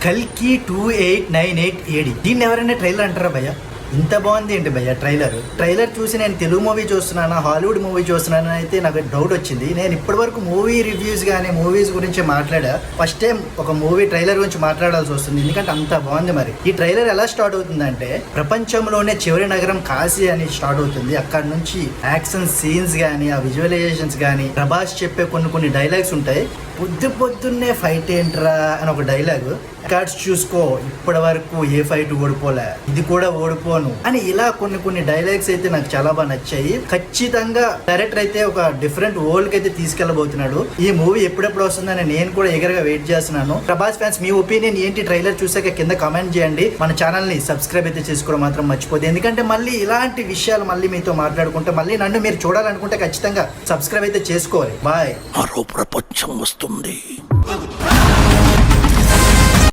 కల్కి 2898 ఏడి దీన్ని ఎవరైనా ట్రైలర్ అంటారా భయ్య? ఇంత బాగుంది ఏంటి భయ్య ట్రైలర్ చూసి నేను తెలుగు మూవీ చూస్తున్నానా హాలీవుడ్ మూవీ చూస్తున్నానా అయితే నాకు డౌట్ వచ్చింది. నేను ఇప్పటివరకు మూవీ రివ్యూస్ కానీ మూవీస్ గురించి మాట్లాడా, ఫస్ట్ టైం ఒక మూవీ ట్రైలర్ గురించి మాట్లాడాల్సి వస్తుంది, ఎందుకంటే అంత బాగుంది. మరి ఈ ట్రైలర్ ఎలా స్టార్ట్ అవుతుందంటే, ప్రపంచంలోనే చివరి నగరం కాశీ అని స్టార్ట్ అవుతుంది. అక్కడ నుంచి యాక్షన్ సీన్స్ కానీ ఆ విజువలైజేషన్స్ కానీ ప్రభాస్ చెప్పే కొన్ని డైలాగ్స్ ఉంటాయి. పొద్దున్నే ఫైట్ ఏంట్రా అని ఒక డైలాగ్, కార్డ్స్ చూసుకో ఇప్పటి వరకు ఏ ఫైట్ ఓడిపోలే, ఇది కూడా ఓడిపోను అని ఇలా కొన్ని డైలాగ్స్ అయితే నాకు చాలా బాగా నచ్చాయి. ఖచ్చితంగా డైరెక్టర్ అయితే ఒక డిఫరెంట్ వరల్డ్ కి అయితే తీసుకెళ్లబోతున్నాడు. ఈ మూవీ ఎప్పుడెప్పుడు వస్తుందని నేను కూడా ఎగరగా వెయిట్ చేస్తున్నాను. ప్రభాస్ ఫ్యాన్స్ మీ ఒపీనియన్ ఏంటి ట్రైలర్ చూసాక కింద కామెంట్ చేయండి. మన ఛానల్ ని సబ్స్క్రైబ్ అయితే చేసుకోవడం మాత్రం మర్చిపోద్దు, ఎందుకంటే మళ్ళీ ఇలాంటి విషయాలు మళ్ళీ మీతో మాట్లాడుకుంటే, మళ్ళీ నన్ను మీరు చూడాలనుకుంటే ఖచ్చితంగా సబ్స్క్రైబ్ అయితే చేసుకోవాలి. బాయ్. మరో ప్రపంచం వస్తుంది.